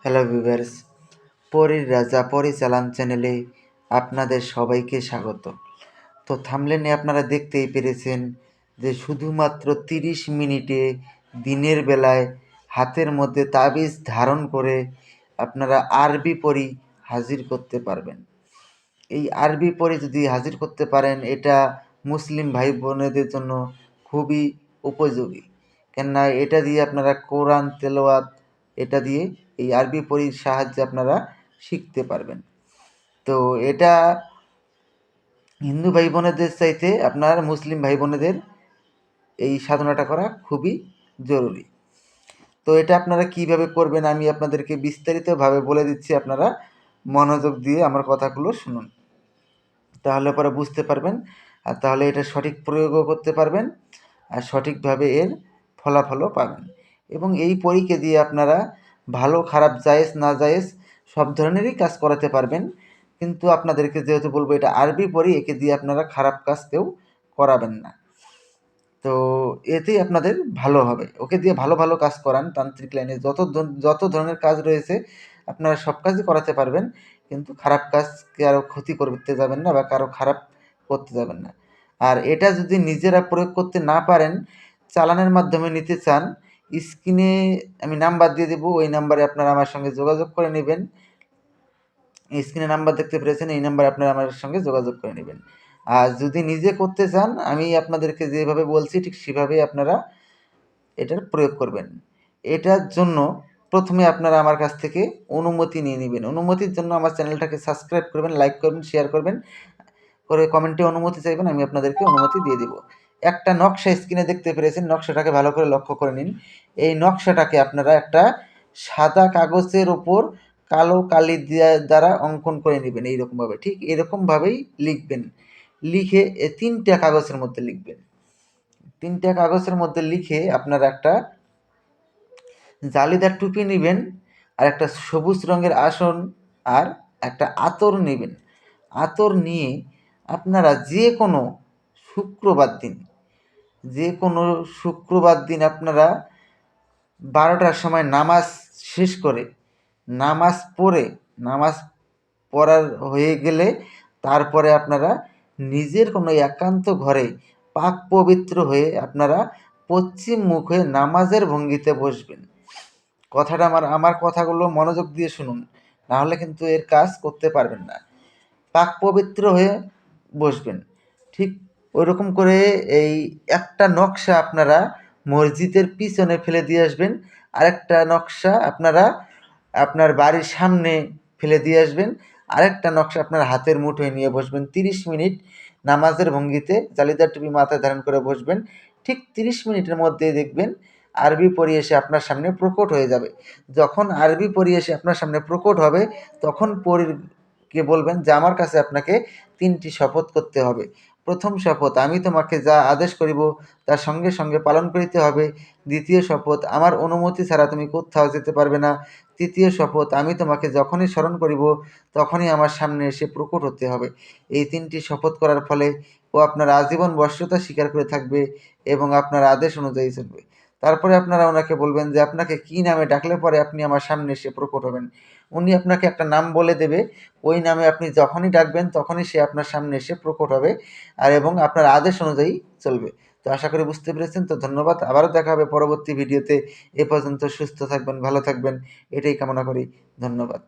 Hello viewers, পরীর রাজা পরিচালন চ্যানেলে আপনাদের সবাইকে স্বাগত। তো থাম্বনেলে আপনারা দেখতেই পেরেছেন যে শুধুমাত্র 30 মিনিটে দিনের বেলায় হাতের মধ্যে তাবিজ ধারণ করে আপনারা আরবি পড়ি হাজির করতে পারবেন। এই আরবি পড়ি যদি হাজির করতে পারেন, এটা মুসলিম ভাই বোনেদের জন্য খুবই উপযোগী। কেননা এটা দিয়ে আপনারা কোরআন তেলাওয়াত এটা দিয়ে এই আরবি পড়ির সাহায্যে আপনারা শিখতে পারবেন। তো এটা হিন্দু ভাই বোনেদের চাইতে আপনার মুসলিম ভাই বোনেদের এই সাধনাটা করা খুবই জরুরি। তো এটা আপনারা কিভাবে করবেন আমি আপনাদেরকে বিস্তারিতভাবে বলে দিচ্ছি, আপনারা মনোযোগ দিয়ে আমার কথাগুলো শুনুন, তাহলে পরে বুঝতে পারবেন, আর তাহলে এটা সঠিক প্রয়োগও করতে পারবেন আর সঠিকভাবে এর ফলাফলও পাবেন। এবং এই পরীকে দিয়ে আপনারা ভালো খারাপ জায়েজ না জায়েজ সব ধরনেরই কাজ করাতে পারবেন। কিন্তু আপনাদেরকে যেহেতু বলবো এটা আরবি পড়ি, একে দিয়ে আপনারা খারাপ কাজ কেউ করাবেন না। তো এতেই আপনাদের ভালো হবে। ওকে দিয়ে ভালো ভালো কাজ করান, তান্ত্রিক লাইনে যত ধরনের কাজ রয়েছে আপনারা সব কাজই করাতে পারবেন, কিন্তু খারাপ কাজকে আরও ক্ষতি করতে যাবেন না বা কারো খারাপ করতে যাবেন না। আর এটা যদি নিজেরা প্রয়োগ করতে না পারেন, চালানের মাধ্যমে নিতে চান, স্ক্রিনে আমি নাম্বার দিয়ে দেবো, ওই নাম্বারে আপনারা আমার সঙ্গে যোগাযোগ করে নেবেন। স্ক্রিনে নাম্বার দেখতে পেরেছেন, এই নাম্বারে আপনারা আমার সঙ্গে যোগাযোগ করে নেবেন। আর যদি নিজে করতে চান, আমি আপনাদেরকে যেভাবে বলছি ঠিক সেভাবেই আপনারা এটার প্রয়োগ করবেন। এটার জন্য প্রথমে আপনারা আমার কাছ থেকে অনুমতি নিয়ে নেবেন। অনুমতির জন্য আমার চ্যানেলটাকে সাবস্ক্রাইব করবেন, লাইক করবেন, শেয়ার করবেন, করে কমেন্টে অনুমতি চাইবেন, আমি আপনাদেরকে অনুমতি দিয়ে দেব। একটা নকশা স্ক্রিনে দেখতে পেরেছেন, নকশাটাকে ভালো করে লক্ষ্য করে নিন। এই নকশাটাকে আপনারা একটা সাদা কাগজের ওপর কালো কালি দ্বারা অঙ্কন করে নেবেন এইরকমভাবে, ঠিক এরকমভাবেই লিখবেন। লিখে 3টা কাগজের মধ্যে লিখবেন। 3টা কাগজের মধ্যে লিখে আপনারা একটা জালিদার টুপি নেবেন, আর একটা সবুজ রঙের আসন, আর একটা আতর নেবেন। আতর নিয়ে আপনারা যে কোনো শুক্রবার দিন আপনারা 12টার সময় নামাজ শেষ করে নামাজ পড়ার হয়ে গেলে তারপরে আপনারা নিজের কোনো একান্ত ঘরে পাক পবিত্র হয়ে আপনারা পশ্চিম মুখ হয়ে নামাজের ভঙ্গিতে বসবেন। কথাটা আমার কথাগুলো মনোযোগ দিয়ে শুনুন, নাহলে কিন্তু এর কাজ করতে পারবেন না। পাক পবিত্র হয়ে বসবেন। ঠিক ওইরকম করে এই একটা নকশা আপনারা মসজিদের পিছনে ফেলে দিয়ে আসবেন, আরেকটা নকশা আপনারা আপনার বাড়ির সামনে ফেলে দিয়ে আসবেন, আরেকটা নকশা আপনার হাতের মুঠোয় নিয়ে বসবেন। 30 মিনিট নামাজের ভঙ্গিতে জালিদার টুপি মাথায় ধারণ করে বসবেন। ঠিক 30 মিনিটের মধ্যেই দেখবেন আরবি পড়ি এসে আপনার সামনে প্রকট হয়ে যাবে। যখন আরবি পড়ি এসে আপনার সামনে প্রকট হবে, তখন পরীকে বলবেন যে আমার কাছে আপনাকে 3টি শপথ করতে হবে। প্রথম শপথ, আমি তোমাকে যা আদেশ করিব তার সঙ্গে সঙ্গে পালন করিতে হবে। দ্বিতীয় শপথ, আমার অনুমতি ছাড়া তুমি কোথাও যেতে পারবে না। তৃতীয় শপথ, আমি তোমাকে যখনই স্মরণ করিব তখনই আমার সামনে এসে প্রকট হতে হবে। এই 3টি শপথ করার ফলে ও আপনার আজীবন বশ্যতা স্বীকার করে থাকবে এবং আপনার আদেশ অনুযায়ী চলবে। তারপরে আপনারা ওনাকে বলবেন যে আপনাকে কী নামে ডাকলে পরে আপনি আমার সামনে এসে প্রকট হবেন। উনি আপনাকে একটা নাম বলে দেবে, ওই নামে আপনি যখনই ডাকবেন তখনই সে আপনার সামনে এসে প্রকট হবে আর এবং আপনার আদেশ অনুযায়ী চলবে। তো আশা করি বুঝতে পেরেছেন। তো ধন্যবাদ, আবারও দেখা হবে পরবর্তী ভিডিওতে। এ পর্যন্ত সুস্থ থাকবেন, ভালো থাকবেন, এটাই কামনা করি। ধন্যবাদ।